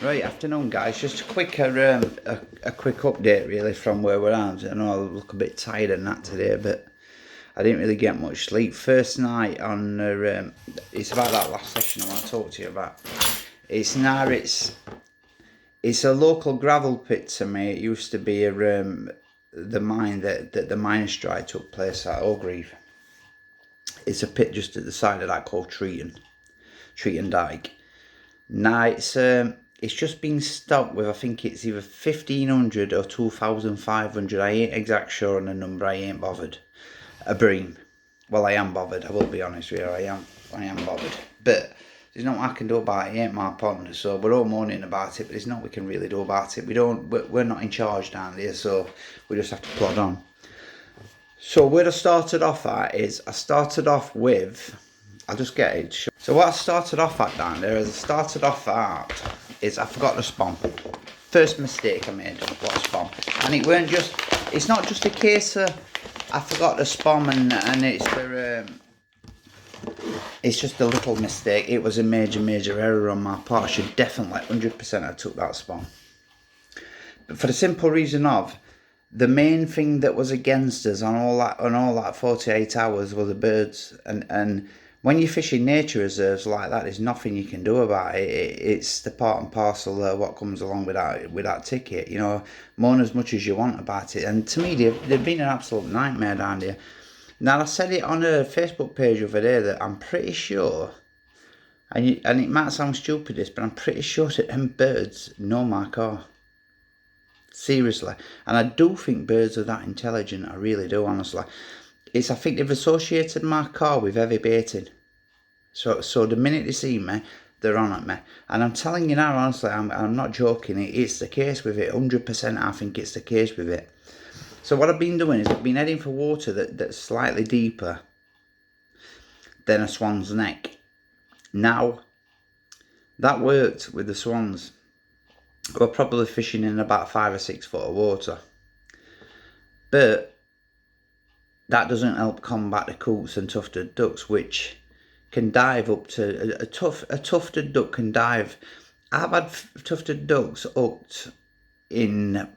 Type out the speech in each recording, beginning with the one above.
Right, afternoon guys, just a quick a quick update really from where we're at. I know I look a bit tired and that today, but I didn't really get much sleep. First night on, it's about that last session I want to talk to you about. It's now, it's a local gravel pit to me. It used to be the mine that the miners' strike took place at Orgreave. It's a pit just at the side of that called treeton dyke. Now it's just been stopped with, I think it's either 1,500 or 2,500. I ain't exact sure on the number. I ain't bothered. A bream. Well, I am bothered. I will be honest with you. I am bothered. But there's nothing I can do about it. It ain't my pond. So we're all moaning about it, but there's nothing we can really do about it. We're not in charge down there, so we just have to plod on. So where I started off at is, I started off with, I'll just get it. So what I started off at down there is, I forgot the spawn. First mistake I made, what spawn. And it's not just a case of I forgot the spawn and it's just a little mistake. It was a major error on my part. I should definitely 100% have took that spawn. But for the simple reason of, the main thing that was against us on all that 48 hours were the birds, and when you fish in nature reserves like that, there's nothing you can do about it. It's the part and parcel of what comes along with that ticket. You know, moan as much as you want about it. And to me, they've been an absolute nightmare down there. Now, I said it on a Facebook page over there that I'm pretty sure, and it might sound stupid this, but I'm pretty sure that them birds know my car. Seriously. And I do think birds are that intelligent. I really do, honestly. I think they've associated my car with heavy baiting. So the minute they see me, they're on at me. And I'm telling you now, honestly, I'm not joking. It's the case with it. 100% I think it's the case with it. So what I've been doing is I've been heading for water that's slightly deeper than a swan's neck. Now, that worked with the swans. We're probably fishing in about 5 or 6 foot of water. But that doesn't help combat the coots and tufted ducks, which can dive up to a tufted duck can dive. I've had tufted ducks hooked in,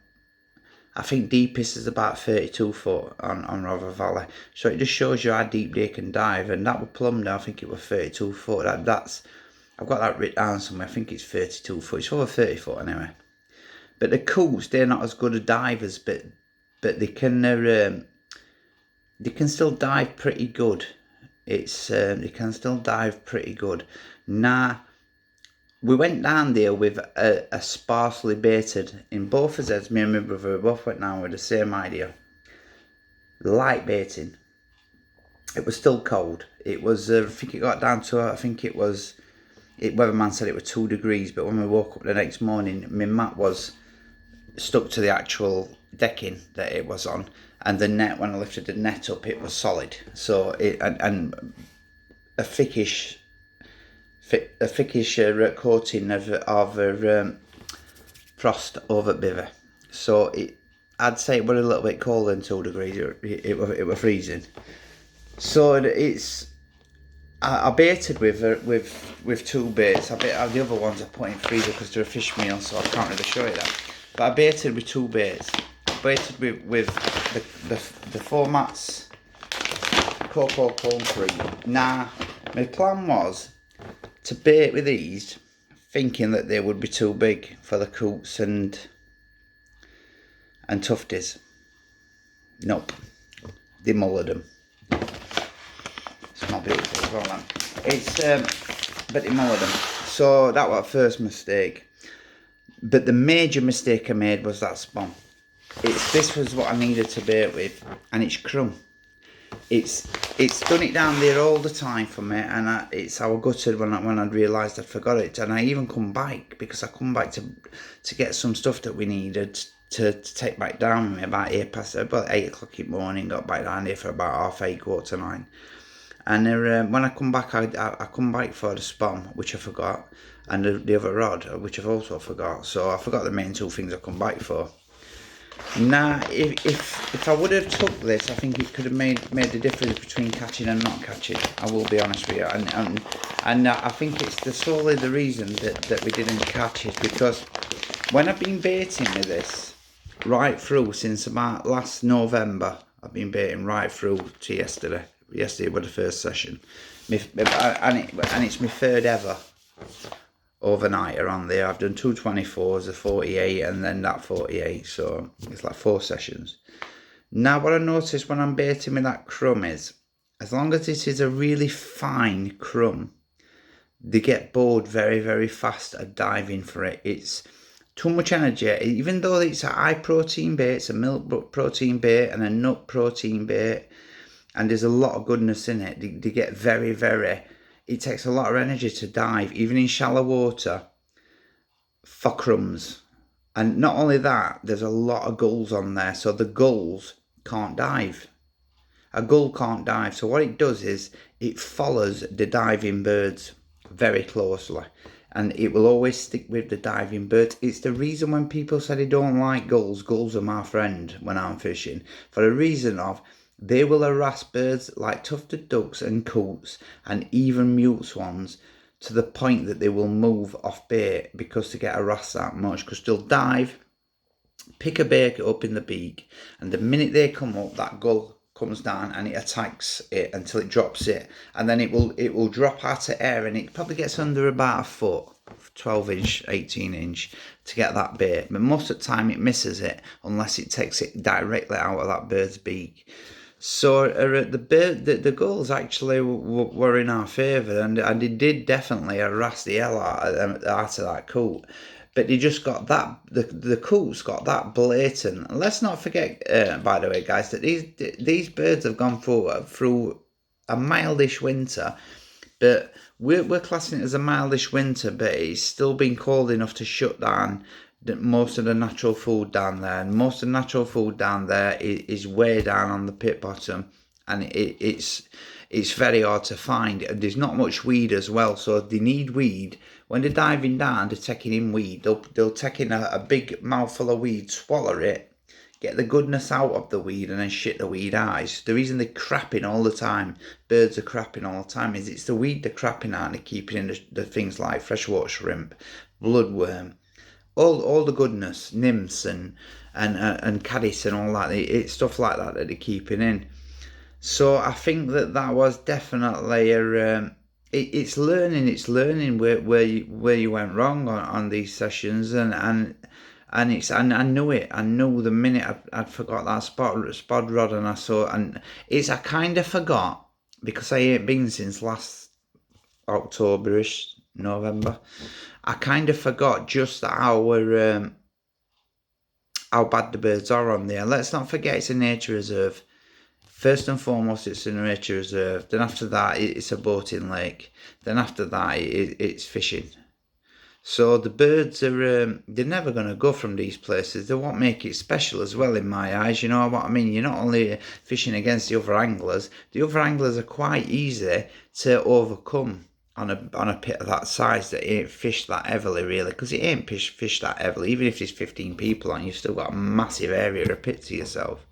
I think deepest is about 32 foot on Rover Valley. So it just shows you how deep they can dive, and that was plumbed. I think it was 32 foot. I've got that written down somewhere. I think it's 32 foot. It's over 30 foot anyway. But the coots, they're not as good as divers, but they can still dive pretty good. They can still dive pretty good. Now, we went down there with a sparsely baited, in both of us, me and my brother, we both went down with the same idea. Light baiting. It was still cold. It was, I think it got down to, weatherman said it was 2 degrees, but when we woke up the next morning, my mat was stuck to the actual decking that it was on, and the net, when I lifted the net up, it was solid. So and a thickish coating of frost over bivvy. So I'd say it was a little bit colder than 2 degrees. It was freezing. So I baited with 2 baits. The other ones I put in freezer because they're a fish meal, so I can't really show you that. But I baited with 2 baits. I baited with the 4 mats cocoa cone free. Now, my plan was to bait with these, thinking that they would be too big for the coots and tufties. Nope, they mullered them. It's not beautiful as well, then. But they mullered them. So that was the first mistake. But the major mistake I made was that spawn. This was what I needed to bait with, and it's crumb. It's done it down there all the time for me, and I was gutted when I realised I'd forgot it. And I even come back, because I come back to get some stuff that we needed to take back down with me about 8 o'clock in the morning. Got back down there for about 8:30, 8:45. And when I come back, I come back for the spawn, which I forgot, and the other rod, which I've also forgot. So I forgot the main 2 things I come back for. Nah, if I would have took this, I think it could have made the difference between catching and not catching. I will be honest with you, and I think it's solely the reason that we didn't catch it, because when I've been baiting with this right through since about last November, I've been baiting right through to yesterday. Yesterday was the first session, and it's my third ever overnighter on there. I've done 224s, a 48, and then that 48, so it's like 4 sessions. Now what I notice when I'm baiting with that crumb is, as long as it is a really fine crumb, they get bored very, very fast at diving for it. It's too much energy, even though it's a high protein bait, it's a milk protein bait and a nut protein bait, and there's a lot of goodness in it. They get very, very, it takes a lot of energy to dive, even in shallow water, for crumbs. And not only that, there's a lot of gulls on there, so the gulls can't dive. A gull can't dive, so what it does is it follows the diving birds very closely, and it will always stick with the diving birds. It's the reason when people say they don't like gulls, gulls are my friend when I'm fishing, for the reason of they will harass birds like tufted ducks and coots and even mute swans, to the point that they will move off bait because they get harassed that much, because they'll dive, pick a bait up in the beak, and the minute they come up, that gull comes down and it attacks it until it drops it, and then it will drop out of air, and it probably gets under about a foot, 12 inch, 18 inch, to get that bait. But most of the time it misses it unless it takes it directly out of that bird's beak. So the gulls actually were in our favour, and it did definitely harass the hell out of that coot. But they just got that, the coots got that blatant. And let's not forget, by the way, guys, that these birds have gone through a mildish winter, but we're classing it as a mildish winter, but it's still been cold enough to shut down most of the natural food down there, and most of the natural food down there is way down on the pit bottom, and it's very hard to find, and there's not much weed as well, so they need weed. When they're diving down, they're taking in weed. They'll take in a big mouthful of weed, swallow it, get the goodness out of the weed, and then shit the weed out. The reason they're crapping all the time, birds are crapping all the time, is it's the weed they're crapping out and they're keeping in the things like freshwater shrimp, bloodworm, all the goodness, nymphs and caddis and all that. It's stuff like that they're keeping in. So I think that was definitely it's learning where you went wrong on these sessions, and I knew it. I knew the minute I'd forgot that spod rod, and I saw, and I kind of forgot, because I ain't been since last October-ish, November. I kind of forgot just how bad the birds are on there. Let's not forget it's a nature reserve. First and foremost, it's a nature reserve. Then after that, it's a boating lake. Then after that, it's fishing. So the birds are, they're never going to go from these places. They won't make it special as well, in my eyes. You know what I mean? You're not only fishing against the other anglers. The other anglers are quite easy to overcome on a pit of that size that ain't fished that heavily, really, because it ain't fished that heavily. Even if there's 15 people on, you've still got a massive area of pit to yourself.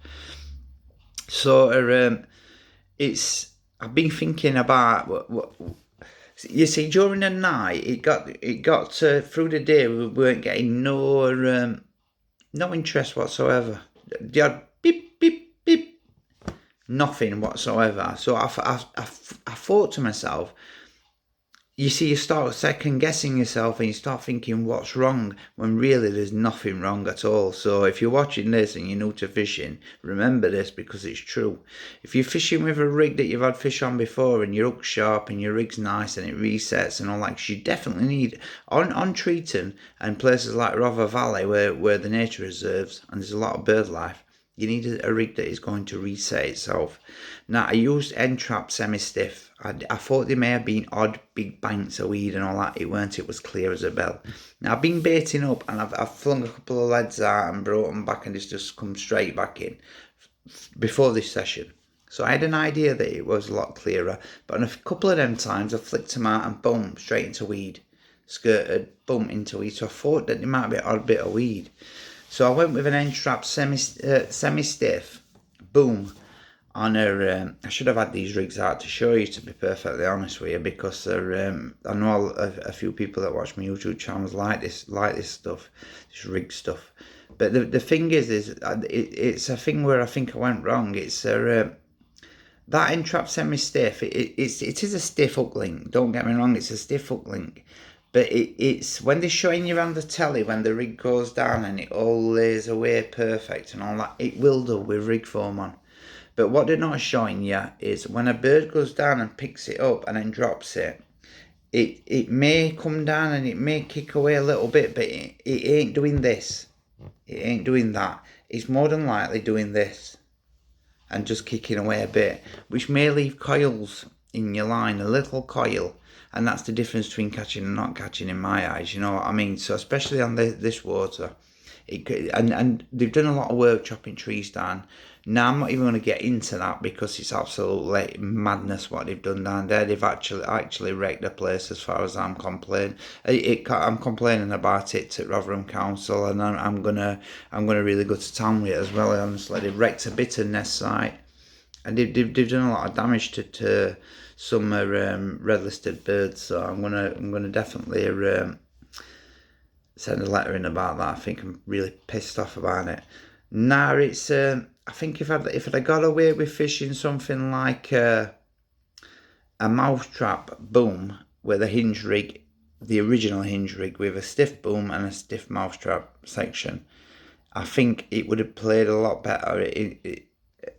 So I've been thinking about what you see, during the night it got through the day we weren't getting no interest whatsoever. They had beep beep beep, nothing whatsoever. So I thought to myself, you see, you start second guessing yourself and you start thinking what's wrong, when really there's nothing wrong at all. So if you're watching this and you're new to fishing, remember this, because it's true. If you're fishing with a rig that you've had fish on before and your hook's sharp and your rig's nice and it resets and all that, you definitely need, on Treeton and places like Rother Valley where the nature reserves and there's a lot of bird life, you need a rig that is going to reset itself. Now, I used N-Trap semi-stiff. I thought there may have been odd big banks of weed and all that. It weren't. It was clear as a bell. Now, I've been baiting up and I've flung a couple of leads out and brought them back, and it's just come straight back in before this session. So I had an idea that it was a lot clearer. But on a couple of them times, I flicked them out and boom, straight into weed. Skirted, boom, into weed. So I thought that there might be an odd bit of weed. So I went with an end trap semi-stiff, boom, on her. I should have had these rigs out to show you, to be perfectly honest with you, because they're, I know a few people that watch my YouTube channels like this stuff, this rig stuff. But the thing is it's a thing where I think I went wrong. It's that end trap semi-stiff. It is a stiff hook link. Don't get me wrong, it's a stiff hook link. But it's when they're showing you on the telly, when the rig goes down and it all lays away perfect and all that, it will do with rig foam on. But what they're not showing you is when a bird goes down and picks it up and then drops it, it may come down and it may kick away a little bit, but it ain't doing this. It ain't doing that. It's more than likely doing this and just kicking away a bit, which may leave coils in your line, a little coil. And that's the difference between catching and not catching in my eyes, you know what I mean? So especially on this water, and they've done a lot of work chopping trees down. Now I'm not even going to get into that because it's absolutely madness what they've done down there. They've actually wrecked the place as far as I'm complaining. I'm complaining about it to Rotherham Council, and I'm gonna really go to town with it as well. Honestly, they've wrecked a bit of nest site, and they've done a lot of damage to some red listed birds. So I'm gonna definitely send a letter in about that. I think I'm really pissed off about it. Now it's I think if I'd got away with fishing something like a mousetrap boom with a hinge rig, the original hinge rig with a stiff boom and a stiff mousetrap section, I think it would have played a lot better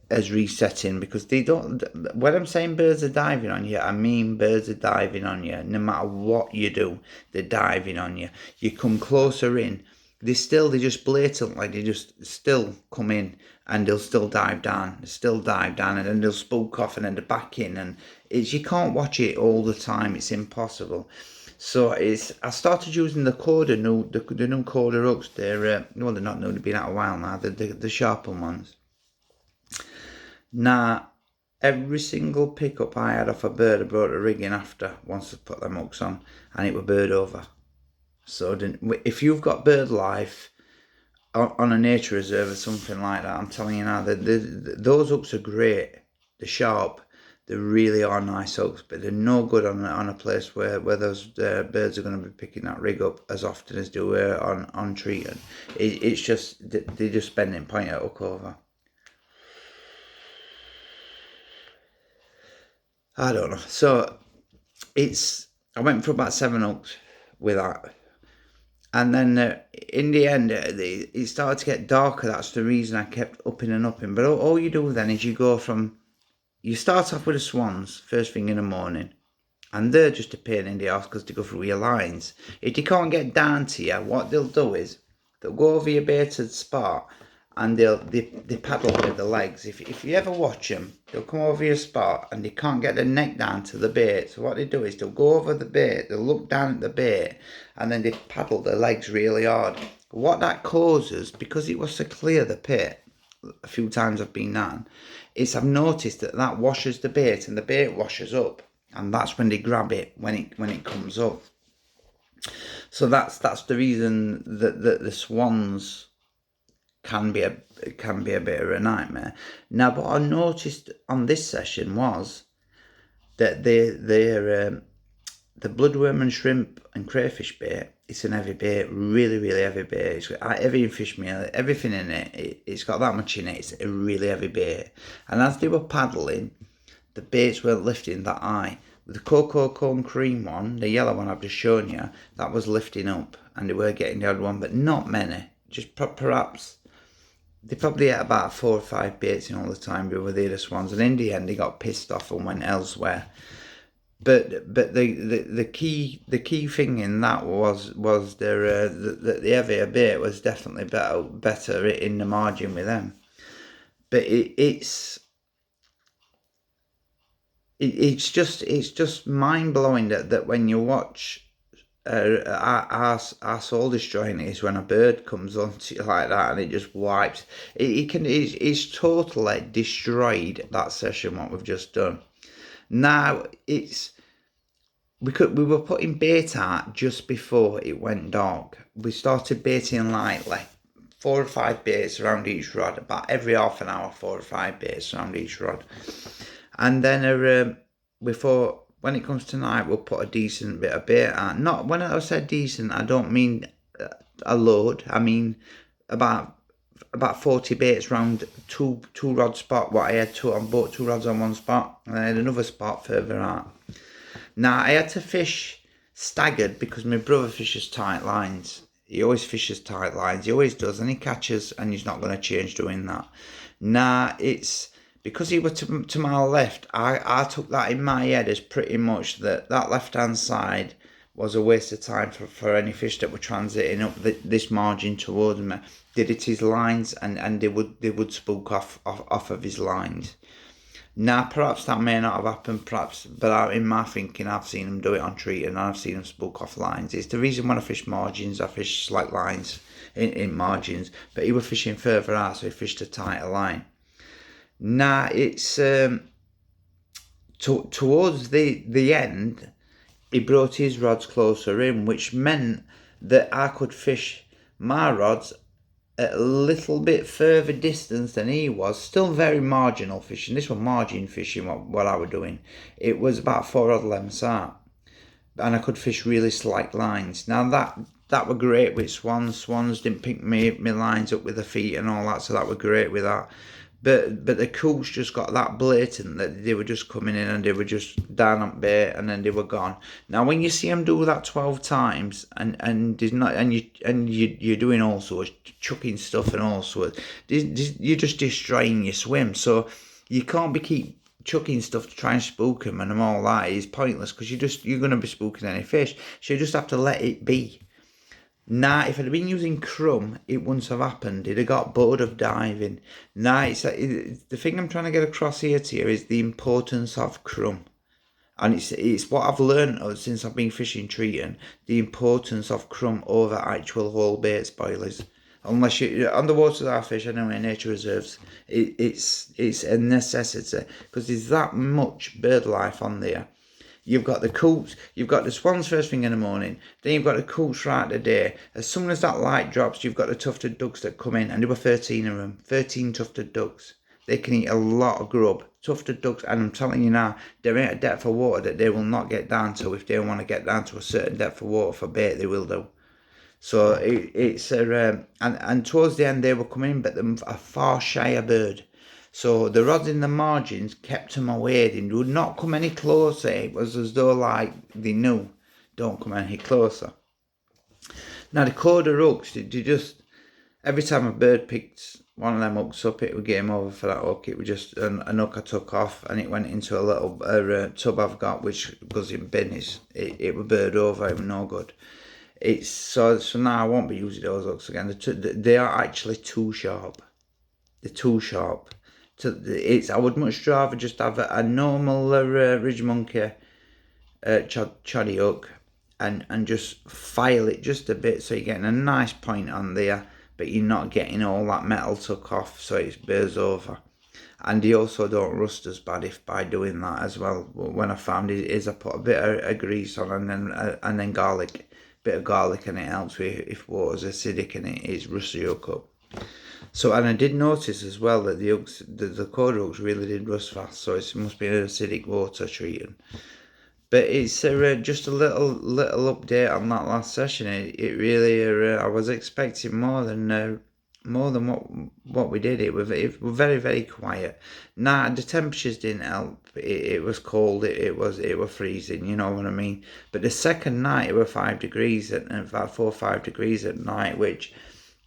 as resetting, because they don't. When I'm saying birds are diving on you, I mean birds are diving on you. No matter what you do, they're diving on you. You come closer in, they just blatantly, they just still come in and they'll still dive down, and then they'll spook off and then they're back in, and you can't watch it all the time. It's impossible. So I started using the new Coda hooks. They're well, they're not new. They've been out a while now. The sharper ones. Now, every single pickup I had off a bird, I brought a rig in after, once I put them hooks on, and it were bird over. So if you've got bird life on a nature reserve or something like that, I'm telling you now, those hooks are great. They're sharp. They really are nice hooks, but they're no good on a place where those birds are going to be picking that rig up as often as they were on treeton. It's just, they're just bending point at hook over. I don't know. So I went for about 7 hooks with that. And then in the end, it started to get darker. That's the reason I kept upping and upping. But all you do then is you start off with the swans first thing in the morning. And they're just a pain in the ass because they go through your lines. If they can't get down to you, what they'll do is they'll go over your baited spot and they paddle with the legs. If you ever watch them, they'll come over your spot and they can't get their neck down to the bait. So what they do is they'll go over the bait, they'll look down at the bait, and then they paddle their legs really hard. What that causes, because it was so clear the pit, a few times I've been down, is I've noticed that washes the bait and the bait washes up, and that's when they grab it when it comes up. So that's the reason that the swans can be a bit of a nightmare. Now, what I noticed on this session was that the bloodworm and shrimp and crayfish bait, it's an heavy bait, really, really heavy bait. It's got heavy in fish meal, everything in it. It's got that much in it. It's a really heavy bait. And as they were paddling, the baits weren't lifting that high. The cocoa cone cream one, the yellow one I've just shown you, that was lifting up, and they were getting the odd one, but not many. Just perhaps. They probably had about 4 or 5 baits in all the time with the other swans, and in the end they got pissed off and went elsewhere. But the key thing in that was the heavier bait was definitely better in the margin with them. But it's just mind blowing that when you watch. Our soul destroying is when a bird comes onto you like that and it just wipes. It's totally destroyed that session what we've just done. Now we were putting bait out just before it went dark. We started baiting lightly 4 or 5 baits around each rod, about every half an hour, 4 or 5 baits around each rod. And then when it comes to night, we'll put a decent bit of bait on. Not, when I say decent, I don't mean a load. I mean about 40 baits round two rod spot. What I had two rods on one spot, and I had another spot further out. Now I had to fish staggered because my brother fishes tight lines. He always fishes tight lines. He always does, and he catches, and he's not going to change doing that. Now it's because he was to my left. I took that in my head as pretty much that left hand side was a waste of time for any fish that were transiting up this margin towards me. Did it his lines, and they would spook off of his lines. Now, perhaps that may not have happened, but in my thinking, I've seen him do it on treeton, and I've seen him spook off lines. It's the reason when I fish margins, I fish slack lines in margins, but he was fishing further out, so he fished a tighter line. Now, it's towards the end, he brought his rods closer in, which meant that I could fish my rods at a little bit further distance than he was. Still very marginal fishing. This was margin fishing, what I was doing. It was about 4 odd lengths out, and I could fish really slight lines. Now that were great with swans. Swans didn't pick me lines up with their feet and all that, so that were great with that. But the coots just got that blatant that they were just coming in and they were just down on bait and then they were gone. Now when you see them do that 12 times and there's not you're doing all sorts, chucking stuff and all sorts, you're just destroying your swim. So you can't keep chucking stuff to try and spook them and all that is pointless because you're going to be spooking any fish. So you just have to let it be. Now, if I'd have been using crumb, it wouldn't have happened. It'd have got bored of diving. Now, the thing I'm trying to get across here to you is the importance of crumb. And it's what I've learned since I've been fishing treeton, the importance of crumb over actual whole bait spoilers. Unless you on the waters I fish, anyway, nature reserves, it's a necessity because there's that much bird life on there. You've got the coots, you've got the swans first thing in the morning, then you've got the coots throughout the day. As soon as that light drops, you've got the tufted ducks that come in, and there were 13 of them, 13 tufted ducks. They can eat a lot of grub, tufted ducks, and I'm telling you now, they're in a depth of water that they will not get down to. If they want to get down to a certain depth of water for bait, they will do. So it's and towards the end they were coming in, but them a far shyer bird. So the rods in the margins kept them away. They would not come any closer. It was as though like they knew, don't come any closer. Now the coda hooks, they just, every time a bird picked one of them hooks up, it would get him over for that hook. It was just an hook I took off and it went into a little tub I've got, which goes in bins. It was bird over, it was no good. It's so now I won't be using those hooks again. They are actually too sharp. They're too sharp. I would much rather just have a normal ridge monkey choddy hook and just file it just a bit so you're getting a nice point on there, but you're not getting all that metal took off so it bears over. And they also don't rust as bad if by doing that as well. When I found it is I put a bit of grease on and then garlic, bit of garlic, and it helps with if water's acidic and it is rusty hook up. So, and I did notice as well that the coda hooks really did rust fast, so it must be an acidic water treating. But it's just a little update on that last session. It really I was expecting more than what we did. It was very, very quiet. Now the temperatures didn't help. It was cold. It was freezing. You know what I mean. But the second night it was 5 degrees and about 4 or 5 degrees at night, which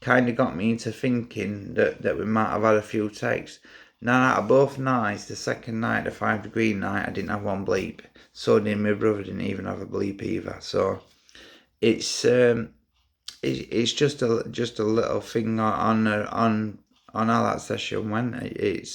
kind of got me into thinking that we might have had a few takes. Now, out of both nights, the second night, the 5 degree night, I didn't have one bleep. So did my brother, didn't even have a bleep either. So it's just a little thing on how that session went. It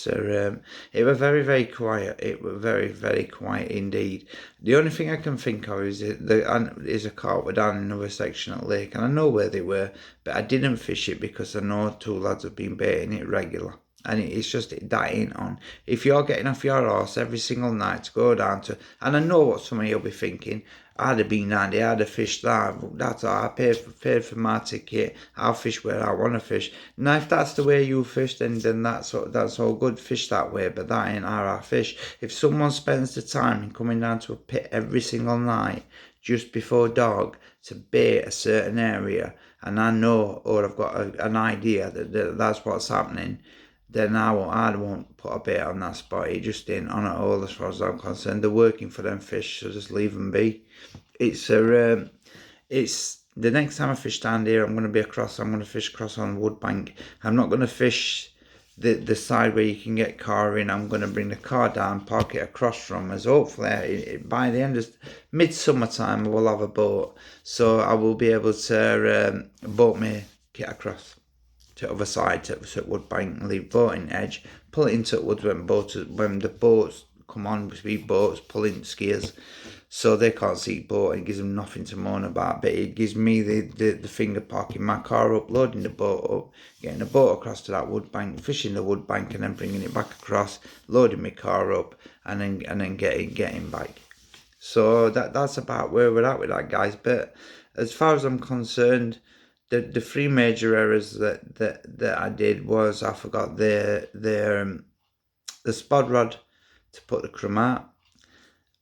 was very, very quiet. It was very, very quiet indeed. The only thing I can think of is a carp were down in another section of the lake, and I know where they were, but I didn't fish it because I know 2 lads have been baiting it regular. And it's just that ain't on. If you're getting off your horse every single night to go down to, and I know what some of you'll be thinking, I'd have been handy, I'd have fished that. That's all. I paid for my ticket. I'll fish where I want to fish. Now, if that's the way you fish, then that's all good. Fish that way, but that ain't how I fish. If someone spends the time in coming down to a pit every single night just before dark to bait a certain area, and I know, or I've got an idea that that's what's happening, then I won't put a bait on that spot. It just ain't on at all as far as I'm concerned. They're working for them fish, so just leave them be. It's the next time I fish down here, I'm going to fish across on Woodbank. I'm not going to fish the side where you can get car in. I'm going to bring the car down, park it across from us. Hopefully, by the end of midsummer time, I will have a boat, so I will be able to boat me kit across to the other side to Woodbank and leave boating edge, pull it into woods when the boats come on, speed boats, pulling skiers, so they can't see boat. It gives them nothing to moan about, but it gives me the finger parking my car up, loading the boat up, getting the boat across to that Woodbank, fishing the Woodbank, and then bringing it back across, loading my car up, and then getting back. So that's about where we're at with that, guys. But as far as I'm concerned, the three major errors that I did was I forgot the spod rod to put the crumb out.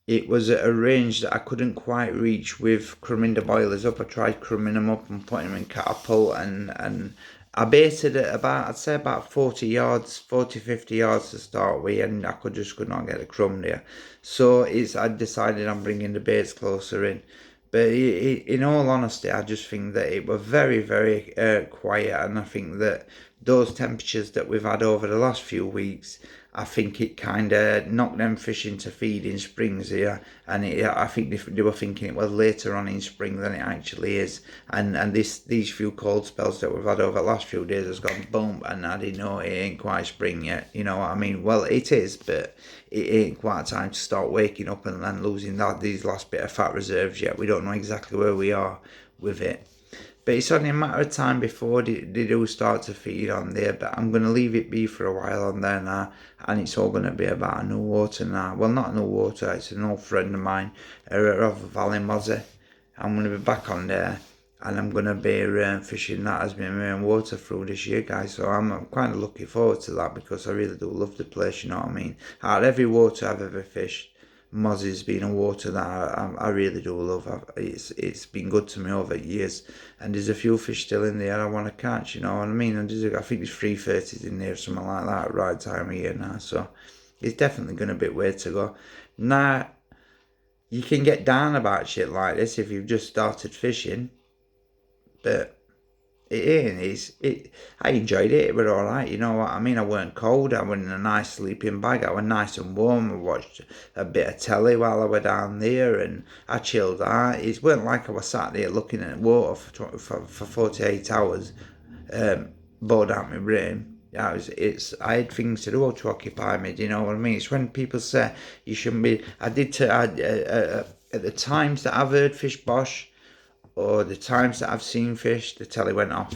It was at a range that I couldn't quite reach with crumbing the boilers up. I tried crumbing them up and putting them in catapult, and I baited it I'd say about 40 yards, 40, 50 yards to start with, and I could not get the crumb there. So I decided I'm bringing the baits closer in. But in all honesty, I just think that it was very, very quiet, and I think that those temperatures that we've had over the last few weeks, I think it kind of knocked them fish into feed in springs here, and I think they were thinking it was later on in spring than it actually is, and these few cold spells that we've had over the last few days has gone boom, and I didn't know it ain't quite spring yet, you know what I mean? Well, it is, but it ain't quite time to start waking up and losing these last bit of fat reserves yet. We don't know exactly where we are with it. But it's only a matter of time before they do start to feed on there. But I'm going to leave it be for a while on there now. And it's all going to be about a new water now. Well, not a new water. It's an old friend of mine, of Valley Mozzie. I'm going to be back on there. And I'm going to be fishing that as my main water through this year, guys. So I'm kind of looking forward to that, because I really do love the place, you know what I mean? Out of every water I've ever fished, Mozzie's been a water that I really do love. It's been good to me over years, and there's a few fish still in there I want to catch, you know what I mean? And I think there's 330s in there or something like that at right time of year now, so it's definitely going a bit way to go. Now, you can get down about shit like this if you've just started fishing, but I enjoyed it. It was alright, you know what I mean? I weren't cold. I was in a nice sleeping bag. I was nice and warm. I watched a bit of telly while I was down there, and I chilled out. It weren't like I was sat there looking at water for 48 hours, bored out my brain. Yeah, I had things to do to occupy me. Do you know what I mean? It's when people say you shouldn't be. At the times that I've heard Fish Bosh, or the times that I've seen fish, the telly went off.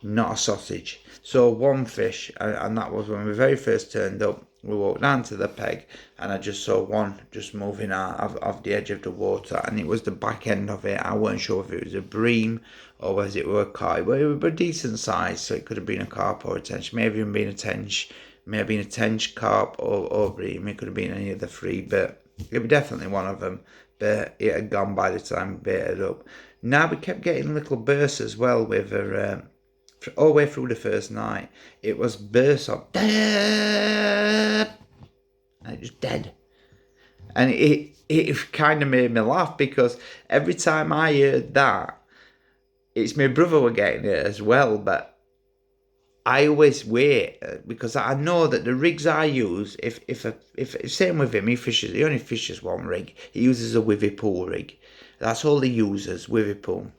Not a sausage. So one fish, and that was when we very first turned up. We walked down to the peg, and I just saw one just moving out of the edge of the water, and it was the back end of it. I weren't sure if it was a bream or was it a carp, but it was a decent size, so it could have been a carp or a tench. Maybe even been a tench, maybe a tench, carp or bream. It could have been any of the three, but it was definitely one of them. But it had gone by the time we baited up. Now we kept getting little bursts as well with her, all the way through the first night. It was bursts of dead, and it was dead. And it kind of made me laugh, because every time I heard that, it's my brother were getting it as well, but I always wait, because I know that the rigs I use, if same with him, he only fishes one rig. He uses a wivvy pool rig. That's all he uses, wivvy pool.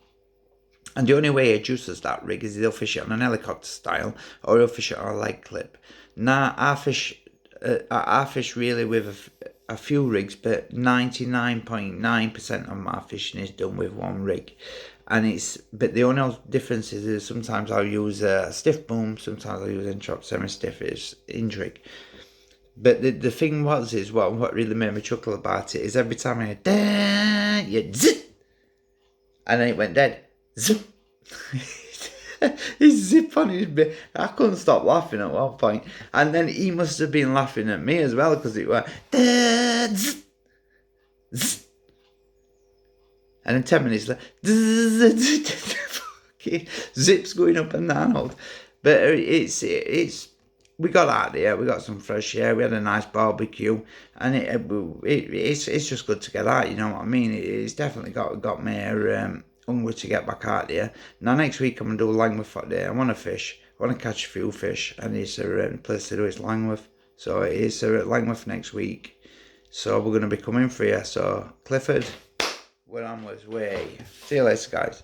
And the only way he adjusts that rig is he'll fish it on an helicopter style, or he'll fish it on a leg clip. Now I fish really with a few rigs, but 99.9% of my fishing is done with one rig. But the only difference is sometimes I'll use a stiff boom, sometimes I'll use inch semi-stiff is in rig. But the thing was, is what really made me chuckle about it is every time I heard, da, yeah, zip, and then it went dead. Zip. His zip on his bit. I couldn't stop laughing at one point. And then he must have been laughing at me as well, because it went, da, zip, zip. And in 10 minutes, like, zips going up and down. But it's we got out there, we got some fresh air, we had a nice barbecue, and it's just good to get out, you know what I mean? It's definitely got me hungry to get back out there. Now next week I'm going to do Langworth Day. I want to fish, I want to catch a few fish, and it's a place to do it's Langworth. So it is at Langworth next week. So we're going to be coming for you. So Clifford, we're on his way. See you later, guys.